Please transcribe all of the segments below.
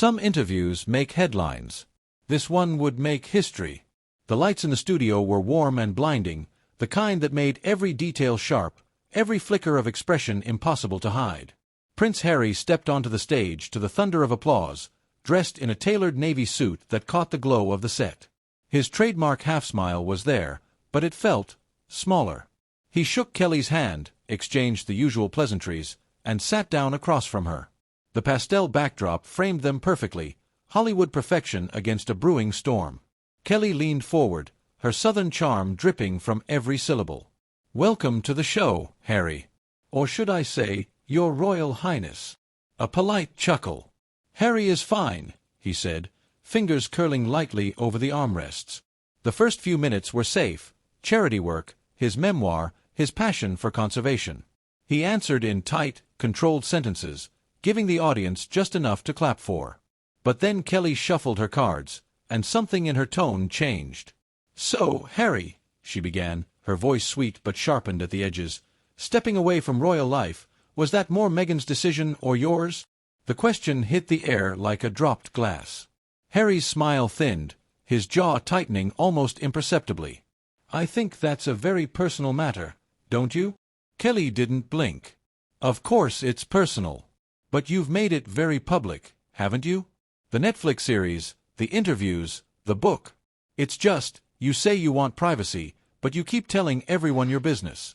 Some interviews make headlines. This one would make history. The lights in the studio were warm and blinding, the kind that made every detail sharp, every flicker of expression impossible to hide. Prince Harry stepped onto the stage to the thunder of applause, dressed in a tailored navy suit that caught the glow of the set. His trademark half-smile was there, but it felt smaller. He shook Kelly's hand, exchanged the usual pleasantries, and sat down across from her. The pastel backdrop framed them perfectly, Hollywood perfection against a brewing storm. Kelly leaned forward, her southern charm dripping from every syllable. "Welcome to the show, Harry. Or should I say, Your Royal Highness?" A polite chuckle. "Harry is fine," he said, fingers curling lightly over the armrests. The first few minutes were safe, charity work, his memoir, his passion for conservation. He answered in tight, controlled sentences, giving the audience just enough to clap for. But then Kelly shuffled her cards, and something in her tone changed. "So, Harry," she began, her voice sweet but sharpened at the edges, "stepping away from royal life, was that more Meghan's decision or yours?" The question hit the air like a dropped glass. Harry's smile thinned, his jaw tightening almost imperceptibly. "I think that's a very personal matter, don't you?" Kelly didn't blink. "Of course it's personal. But you've made it very public, haven't you? The Netflix series, the interviews, the book. It's just, you say you want privacy, but you keep telling everyone your business."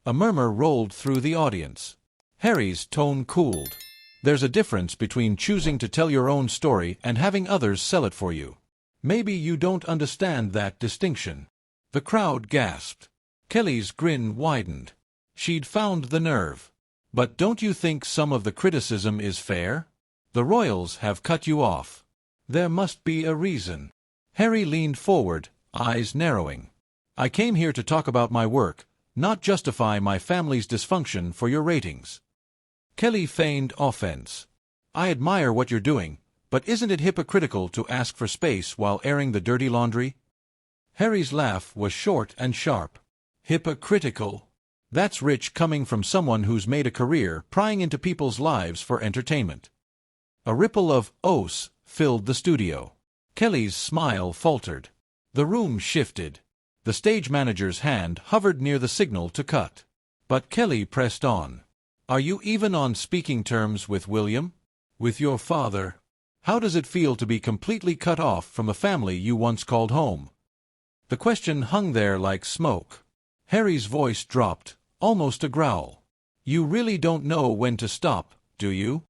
A murmur rolled through the audience. Harry's tone cooled. "There's a difference between choosing to tell your own story and having others sell it for you. Maybe you don't understand that distinction." The crowd gasped. Kelly's grin widened. She'd found the nerve. "But don't you think some of the criticism is fair? The royals have cut you off. There must be a reason." Harry leaned forward, eyes narrowing. "I came here to talk about my work, not justify my family's dysfunction for your ratings." Kelly feigned offense. "I admire what you're doing, but isn't it hypocritical to ask for space while airing the dirty laundry?" Harry's laugh was short and sharp. "Hypocritical? That's rich coming from someone who's made a career prying into people's lives for entertainment." A ripple of oaths filled the studio. Kelly's smile faltered. The room shifted. The stage manager's hand hovered near the signal to cut. But Kelly pressed on. "Are you even on speaking terms with William? With your father? How does it feel to be completely cut off from a family you once called home?" The question hung there like smoke. Harry's voice dropped, almost a growl. "You really don't know when to stop, do you?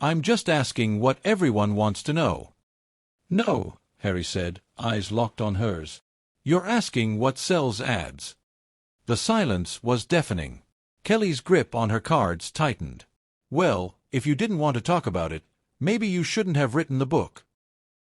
I'm just asking what everyone wants to know." "No," Harry said, eyes locked on hers. "You're asking what sells ads." The silence was deafening. Kelly's grip on her cards tightened. "Well, if you didn't want to talk about it, maybe you shouldn't have written the book."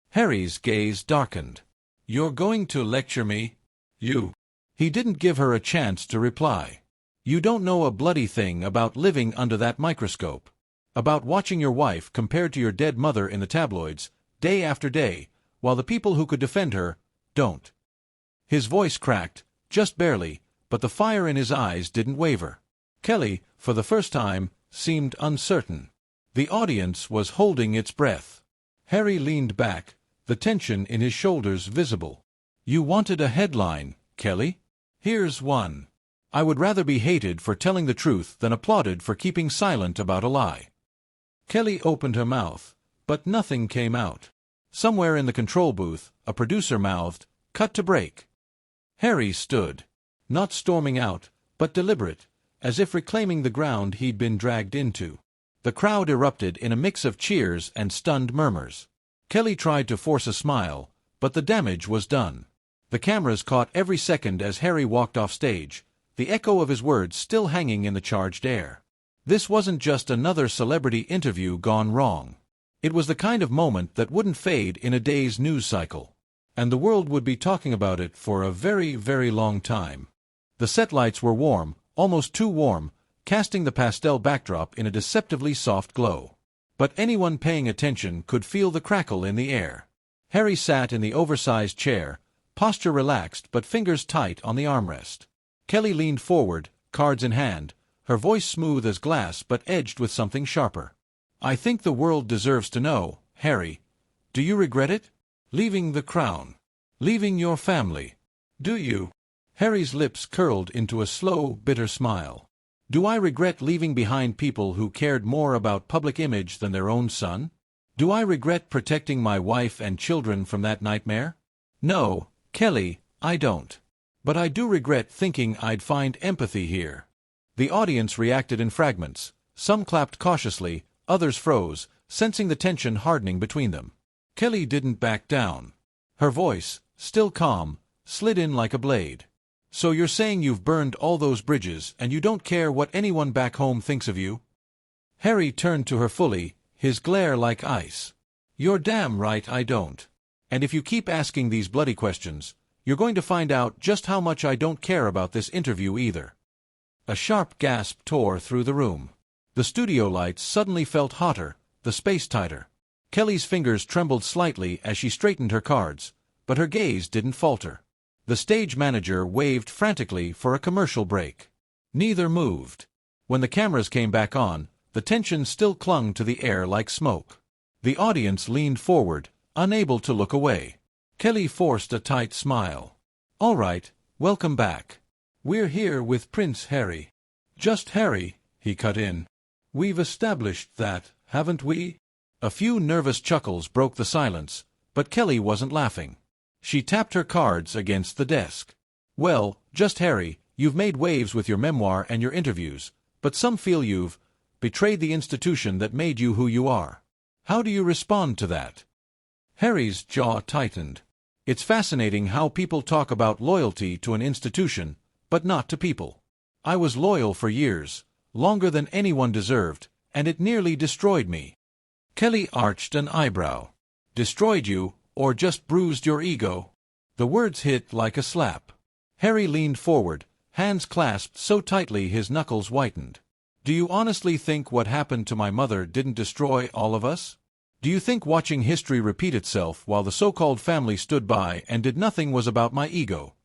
Harry's gaze darkened. "You're going to lecture me? You?" He didn't give her a chance to reply. "You don't know a bloody thing about living under that microscope. About watching your wife compared to your dead mother in the tabloids, day after day, while the people who could defend her don't." His voice cracked, just barely, but the fire in his eyes didn't waver. Kelly, for the first time, seemed uncertain. The audience was holding its breath. Harry leaned back, the tension in his shoulders visible. "You wanted a headline, Kelly? Here's one. I would rather be hated for telling the truth than applauded for keeping silent about a lie." Kelly opened her mouth, but nothing came out. Somewhere in the control booth, a producer mouthed, "Cut to break." Harry stood, not storming out, but deliberate, as if reclaiming the ground he'd been dragged into. The crowd erupted in a mix of cheers and stunned murmurs. Kelly tried to force a smile, but the damage was done. The cameras caught every second as Harry walked off stage, the echo of his words still hanging in the charged air. This wasn't just another celebrity interview gone wrong. It was the kind of moment that wouldn't fade in a day's news cycle. And the world would be talking about it for a very, very long time. The set lights were warm, almost too warm, casting the pastel backdrop in a deceptively soft glow. But anyone paying attention could feel the crackle in the air. Harry sat in the oversized chair, posture relaxed but fingers tight on the armrest. Kelly leaned forward, cards in hand, her voice smooth as glass but edged with something sharper. "I think the world deserves to know, Harry. Do you regret it? Leaving the crown. Leaving your family. Do you? Harry's lips curled into a slow, bitter smile. Do I regret leaving behind people who cared more about public image than their own son? Do I regret protecting my wife and children from that nightmare? No, Kelly, I don't. But I do regret thinking I'd find empathy here. The audience reacted in fragments. Some clapped cautiously, others froze, sensing the tension hardening between them. Kelly didn't back down. Her voice, still calm, slid in like a blade. So you're saying you've burned all those bridges and you don't care what anyone back home thinks of you? Harry turned to her fully, his glare like ice. You're damn right I don't. And if you keep asking these bloody questions, you're going to find out just how much I don't care about this interview either. A sharp gasp tore through the room. The studio lights suddenly felt hotter, the space tighter. Kelly's fingers trembled slightly as she straightened her cards, but her gaze didn't falter. The stage manager waved frantically for a commercial break. Neither moved. When the cameras came back on, the tension still clung to the air like smoke. The audience leaned forward, unable to look away. Kelly forced a tight smile. All right, welcome back. We're here with Prince Harry. Just Harry, he cut in. We've established that, haven't we? A few nervous chuckles broke the silence, but Kelly wasn't laughing. She tapped her cards against the desk. Well, just Harry, you've made waves with your memoir and your interviews, but some feel you've betrayed the institution that made you who you are. How do you respond to that? Harry's jaw tightened. It's fascinating how people talk about loyalty to an institution, but not to people. I was loyal for years, longer than anyone deserved, and it nearly destroyed me. Kelly arched an eyebrow. Destroyed you, or just bruised your ego? The words hit like a slap. Harry leaned forward, hands clasped so tightly his knuckles whitened. Do you honestly think what happened to my mother didn't destroy all of us? Do you think watching history repeat itself while the so-called family stood by and did nothing was about my ego?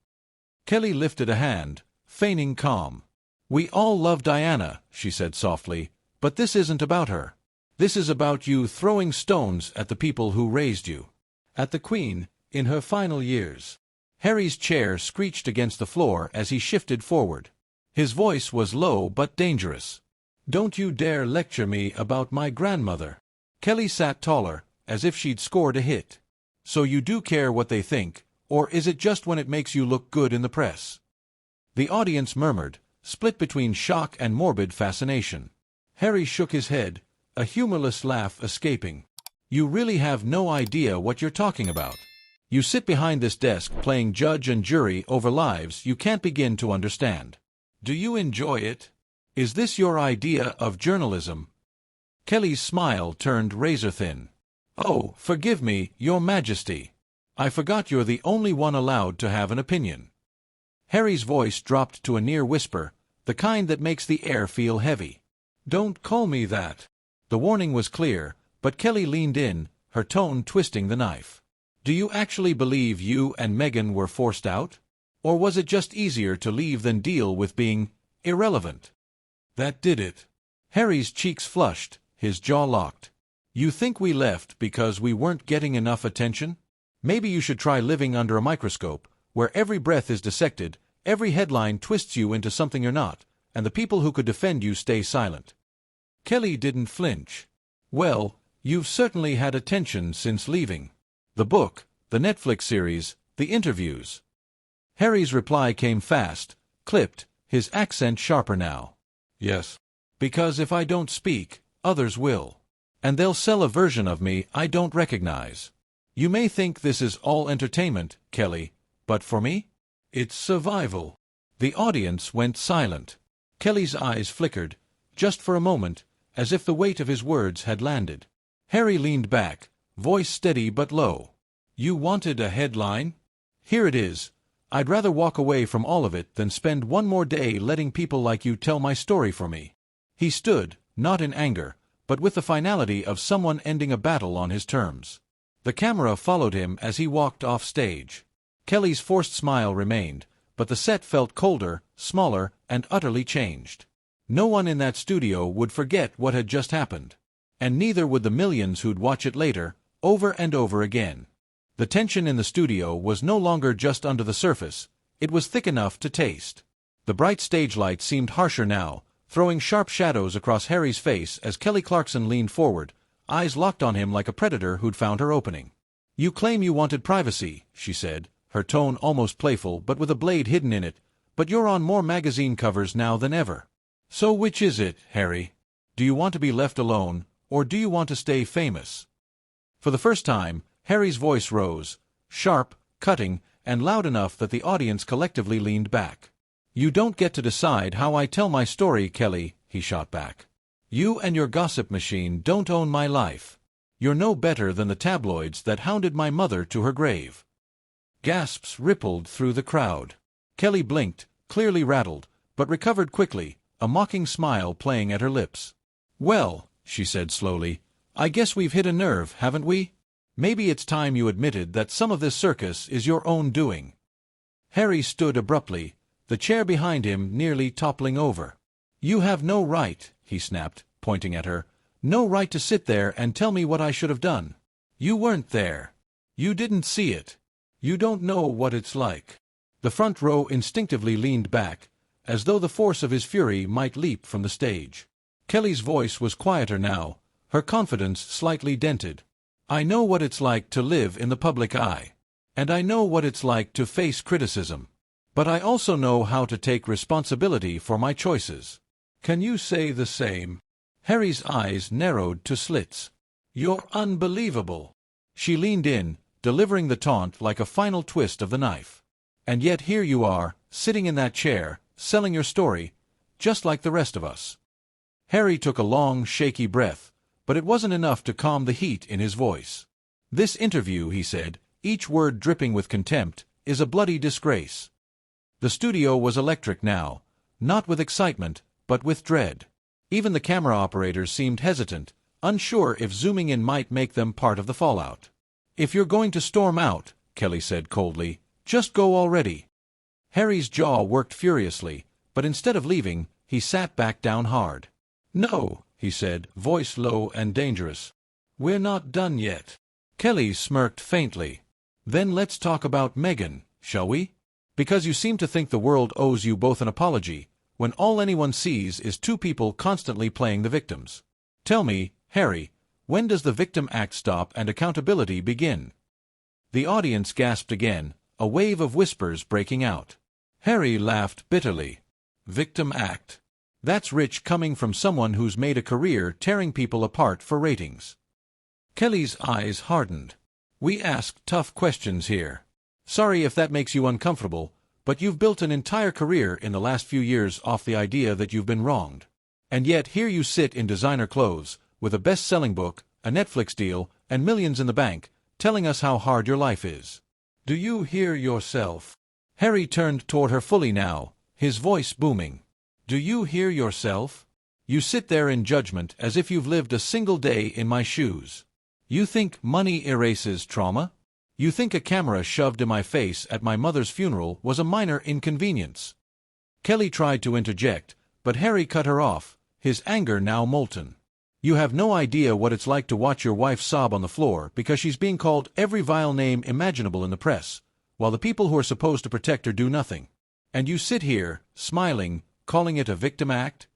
Kelly lifted a hand, feigning calm. We all love Diana, she said softly, but this isn't about her. This is about you throwing stones at the people who raised you. At the Queen, in her final years. Harry's chair screeched against the floor as he shifted forward. His voice was low but dangerous. Don't you dare lecture me about my grandmother. Kelly sat taller, as if she'd scored a hit. So you do care what they think, or is it just when it makes you look good in the press? The audience murmured, split between shock and morbid fascination. Harry shook his head, a humorless laugh escaping. You really have no idea what you're talking about. You sit behind this desk playing judge and jury over lives you can't begin to understand. Do you enjoy it? Is this your idea of journalism? Kelly's smile turned razor-thin. Oh, forgive me, Your Majesty. I forgot you're the only one allowed to have an opinion. Harry's voice dropped to a near whisper, the kind that makes the air feel heavy. Don't call me that. The warning was clear, but Kelly leaned in, her tone twisting the knife. Do you actually believe you and Meghan were forced out? Or was it just easier to leave than deal with being irrelevant? That did it. Harry's cheeks flushed, his jaw locked. You think we left because we weren't getting enough attention? Maybe you should try living under a microscope, where every breath is dissected, every headline twists you into something you're not, and the people who could defend you stay silent. Kelly didn't flinch. Well, you've certainly had attention since leaving. The book, the Netflix series, the interviews. Harry's reply came fast, clipped, his accent sharper now. Yes. Because if I don't speak, others will. And they'll sell a version of me I don't recognize. You may think this is all entertainment, Kelly, but for me, it's survival. The audience went silent. Kelly's eyes flickered, just for a moment, as if the weight of his words had landed. Harry leaned back, voice steady but low. You wanted a headline? Here it is. I'd rather walk away from all of it than spend one more day letting people like you tell my story for me. He stood, not in anger, but with the finality of someone ending a battle on his terms. The camera followed him as he walked off stage. Kelly's forced smile remained, but the set felt colder, smaller, and utterly changed. No one in that studio would forget what had just happened. And neither would the millions who'd watch it later, over and over again. The tension in the studio was no longer just under the surface, it was thick enough to taste. The bright stage lights seemed harsher now, throwing sharp shadows across Harry's face as Kelly Clarkson leaned forward, eyes locked on him like a predator who'd found her opening. "You claim you wanted privacy," she said, her tone almost playful but with a blade hidden in it, "but you're on more magazine covers now than ever. So which is it, Harry? Do you want to be left alone, or do you want to stay famous?" For the first time, Harry's voice rose, sharp, cutting, and loud enough that the audience collectively leaned back. "You don't get to decide how I tell my story, Kelly," he shot back. "You and your gossip machine don't own my life. You're no better than the tabloids that hounded my mother to her grave." Gasps rippled through the crowd. Kelly blinked, clearly rattled, but recovered quickly, a mocking smile playing at her lips. "Well," she said slowly, "I guess we've hit a nerve, haven't we? Maybe it's time you admitted that some of this circus is your own doing." Harry stood abruptly, the chair behind him nearly toppling over. "You have no right," he snapped, pointing at her, "no right to sit there and tell me what I should have done. You weren't there. You didn't see it. You don't know what it's like." The front row instinctively leaned back, as though the force of his fury might leap from the stage. Kelly's voice was quieter now, her confidence slightly dented. "I know what it's like to live in the public eye. And I know what it's like to face criticism. But I also know how to take responsibility for my choices. Can you say the same?" Harry's eyes narrowed to slits. "You're unbelievable." She leaned in, delivering the taunt like a final twist of the knife. "And yet here you are, sitting in that chair, selling your story, just like the rest of us." Harry took a long, shaky breath, but it wasn't enough to calm the heat in his voice. "This interview," he said, each word dripping with contempt, "is a bloody disgrace." The studio was electric now, not with excitement, but with dread. Even the camera operators seemed hesitant, unsure if zooming in might make them part of the fallout. "If you're going to storm out," Kelly said coldly, "just go already." Harry's jaw worked furiously, but instead of leaving, he sat back down hard. "No," he said, voice low and dangerous. "We're not done yet." Kelly smirked faintly. "Then let's talk about Meghan, shall we? Because you seem to think the world owes you both an apology, when all anyone sees is two people constantly playing the victims. Tell me, Harry, when does the victim act stop and accountability begin?" The audience gasped again, a wave of whispers breaking out. Harry laughed bitterly. "Victim act? That's rich coming from someone who's made a career tearing people apart for ratings." Kelly's eyes hardened. "We ask tough questions here. Sorry if that makes you uncomfortable, but you've built an entire career in the last few years off the idea that you've been wronged. And yet here you sit in designer clothes, with a best-selling book, a Netflix deal, and millions in the bank, telling us how hard your life is. Do you hear yourself?" Harry turned toward her fully now, his voice booming. "Do you hear yourself? You sit there in judgment as if you've lived a single day in my shoes. You think money erases trauma? You think a camera shoved in my face at my mother's funeral was a minor inconvenience?" Kelly tried to interject, but Harry cut her off, his anger now molten. "You have no idea what it's like to watch your wife sob on the floor because she's being called every vile name imaginable in the press, while the people who are supposed to protect her do nothing. And you sit here, smiling, calling it a victim act?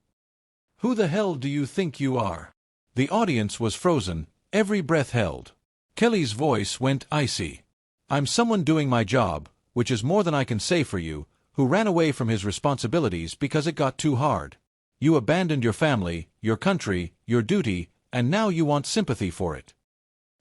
Who the hell do you think you are?" The audience was frozen, every breath held. Kelly's voice went icy. "I'm someone doing my job, which is more than I can say for you, who ran away from his responsibilities because it got too hard. You abandoned your family, your country, your duty, and now you want sympathy for it."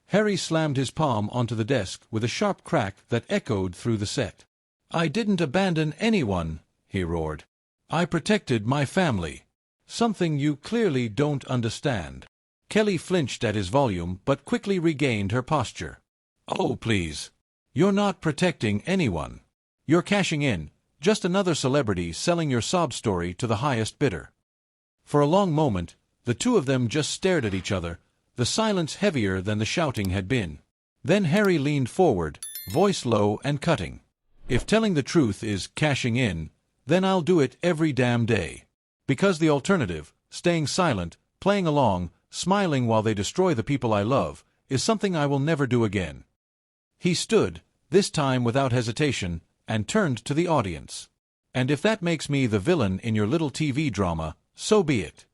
Harry slammed his palm onto the desk with a sharp crack that echoed through the set. "I didn't abandon anyone," he roared. "I protected my family. Something you clearly don't understand." Kelly flinched at his volume but quickly regained her posture. "Oh, please. You're not protecting anyone. You're cashing in, just another celebrity selling your sob story to the highest bidder." For a long moment, the two of them just stared at each other, the silence heavier than the shouting had been. Then Harry leaned forward, voice low and cutting. "If telling the truth is cashing in, then I'll do it every damn day. Because the alternative, staying silent, playing along, smiling while they destroy the people I love, is something I will never do again." He stood, this time without hesitation, and turned to the audience. "And if that makes me the villain in your little TV drama, so be it."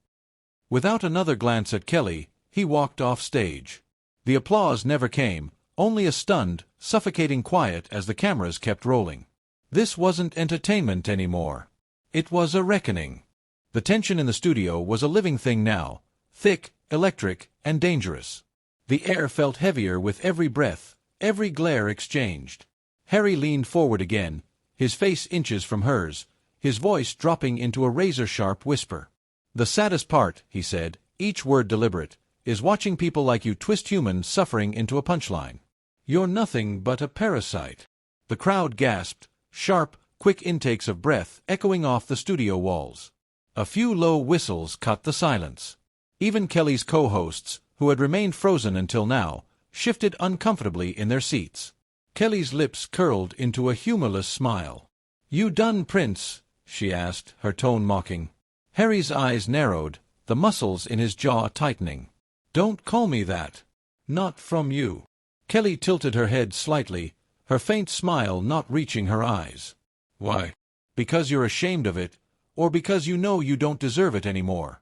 Without another glance at Kelly, he walked off stage. The applause never came, only a stunned, suffocating quiet as the cameras kept rolling. This wasn't entertainment anymore. It was a reckoning. The tension in the studio was a living thing now, thick, electric, and dangerous. The air felt heavier with every breath, every glare exchanged. Harry leaned forward again, his face inches from hers, his voice dropping into a razor-sharp whisper. "The saddest part," he said, each word deliberate, "is watching people like you twist human suffering into a punchline. You're nothing but a parasite." The crowd gasped, sharp, quick intakes of breath echoing off the studio walls. A few low whistles cut the silence. Even Kelly's co-hosts, who had remained frozen until now, shifted uncomfortably in their seats. Kelly's lips curled into a humorless smile. "You done, Prince?" she asked, her tone mocking. Harry's eyes narrowed, the muscles in his jaw tightening. "Don't call me that. Not from you." Kelly tilted her head slightly, her faint smile not reaching her eyes. "Why? Because you're ashamed of it, or because you know you don't deserve it anymore?"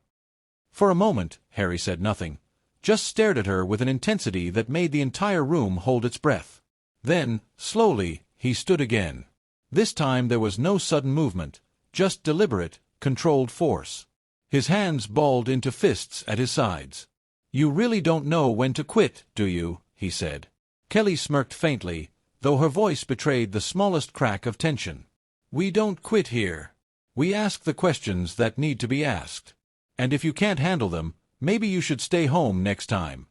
For a moment, Harry said nothing, just stared at her with an intensity that made the entire room hold its breath. Then, slowly, he stood again. This time there was no sudden movement, just deliberate, controlled force. His hands balled into fists at his sides. "You really don't know when to quit, do you?" he said. Kelly smirked faintly, though her voice betrayed the smallest crack of tension. "We don't quit here. We ask the questions that need to be asked. And if you can't handle them, maybe you should stay home next time."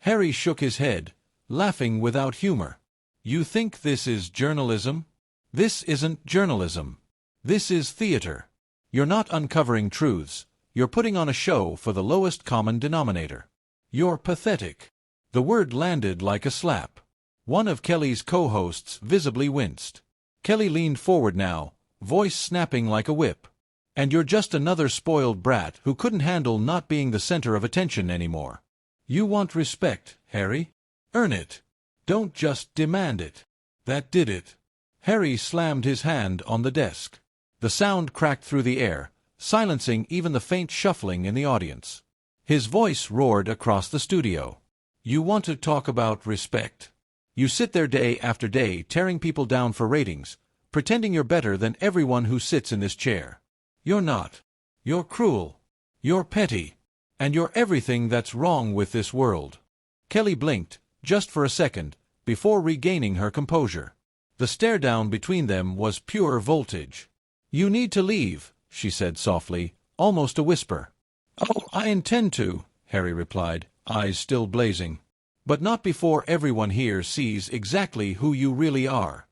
Harry shook his head, laughing without humor. "You think this is journalism? This isn't journalism. This is theater. You're not uncovering truths. You're putting on a show for the lowest common denominator. You're pathetic." The word landed like a slap. One of Kelly's co-hosts visibly winced. Kelly leaned forward now, voice snapping like a whip. "And you're just another spoiled brat who couldn't handle not being the center of attention anymore. You want respect, Harry? Earn it. Don't just demand it." That did it. Harry slammed his hand on the desk. The sound cracked through the air, silencing even the faint shuffling in the audience. His voice roared across the studio. "You want to talk about respect? You sit there day after day tearing people down for ratings, pretending you're better than everyone who sits in this chair. You're not. You're cruel. You're petty. And you're everything that's wrong with this world." Kelly blinked, just for a second, before regaining her composure. The stare-down between them was pure voltage. "You need to leave," she said softly, almost a whisper. "Oh, I intend to," Harry replied, eyes still blazing. "But not before everyone here sees exactly who you really are."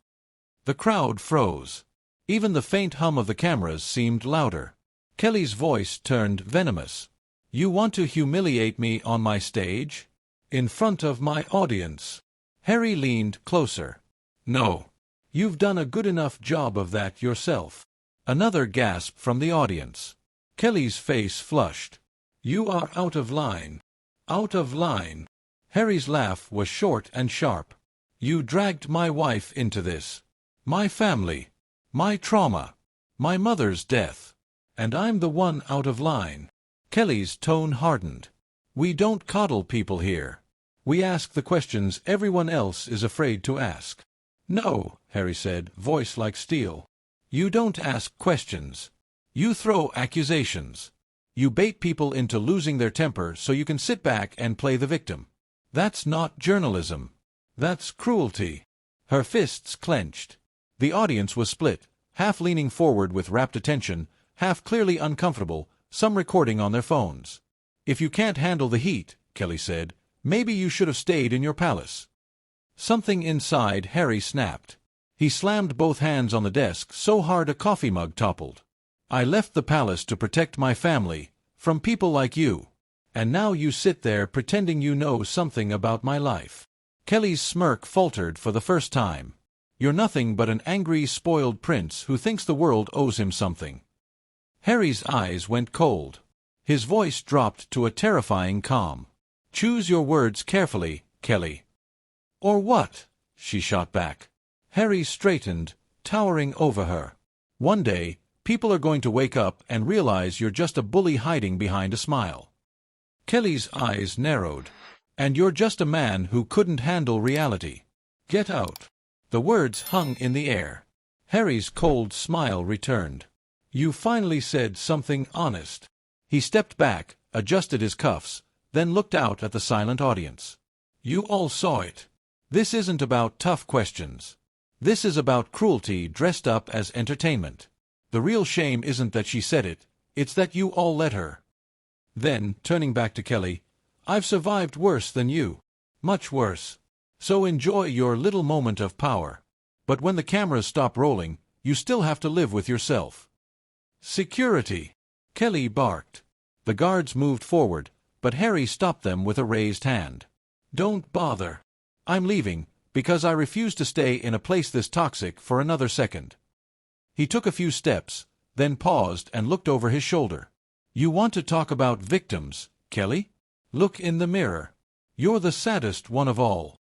The crowd froze. Even the faint hum of the cameras seemed louder. Kelly's voice turned venomous. "You want to humiliate me on my stage? In front of my audience?" Harry leaned closer. "No. You've done a good enough job of that yourself." Another gasp from the audience. Kelly's face flushed. "You are out of line. Out of line." Harry's laugh was short and sharp. "You dragged my wife into this. My family. My trauma. My mother's death. And I'm the one out of line." Kelly's tone hardened. "We don't coddle people here. We ask the questions everyone else is afraid to ask." "No," Harry said, voice like steel. "You don't ask questions. You throw accusations. You bait people into losing their temper so you can sit back and play the victim. That's not journalism. That's cruelty." Her fists clenched. The audience was split, half leaning forward with rapt attention, half clearly uncomfortable, some recording on their phones. "If you can't handle the heat," Kelly said, "maybe you should have stayed in your palace." Something inside Harry snapped. He slammed both hands on the desk so hard a coffee mug toppled. "I left the palace to protect my family, from people like you. And now you sit there pretending you know something about my life." Kelly's smirk faltered for the first time. "You're nothing but an angry, spoiled prince who thinks the world owes him something." Harry's eyes went cold. His voice dropped to a terrifying calm. "Choose your words carefully, Kelly. Or what? She shot back. Harry straightened, towering over her. One day, people are going to wake up and realize you're just a bully hiding behind a smile. Kelly's eyes narrowed. And you're just a man who couldn't handle reality. Get out. The words hung in the air. Harry's cold smile returned. You finally said something honest. He stepped back, adjusted his cuffs, then looked out at the silent audience. You all saw it. This isn't about tough questions. This is about cruelty dressed up as entertainment. The real shame isn't that she said it, it's that you all let her. Then, turning back to Kelly, I've survived worse than you. Much worse. So enjoy your little moment of power. But when the cameras stop rolling, you still have to live with yourself. Security! Kelly barked. The guards moved forward, but Harry stopped them with a raised hand. Don't bother. I'm leaving, because I refuse to stay in a place this toxic for another second. He took a few steps, then paused and looked over his shoulder. You want to talk about victims, Kelly? Look in the mirror. You're the saddest one of all.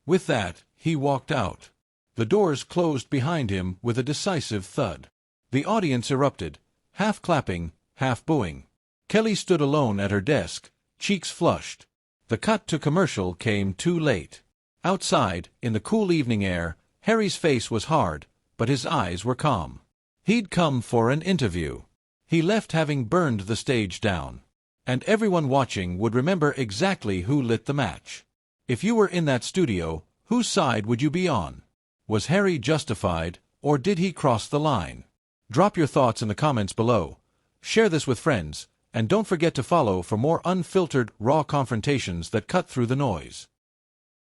With that, he walked out. The doors closed behind him with a decisive thud. The audience erupted, half clapping, half booing. Kelly stood alone at her desk, cheeks flushed. The cut to commercial came too late. Outside, in the cool evening air, Harry's face was hard, but his eyes were calm. He'd come for an interview. He left having burned the stage down. And everyone watching would remember exactly who lit the match. If you were in that studio, whose side would you be on? Was Harry justified, or did he cross the line? Drop your thoughts in the comments below. Share this with friends, and don't forget to follow for more unfiltered, raw confrontations that cut through the noise.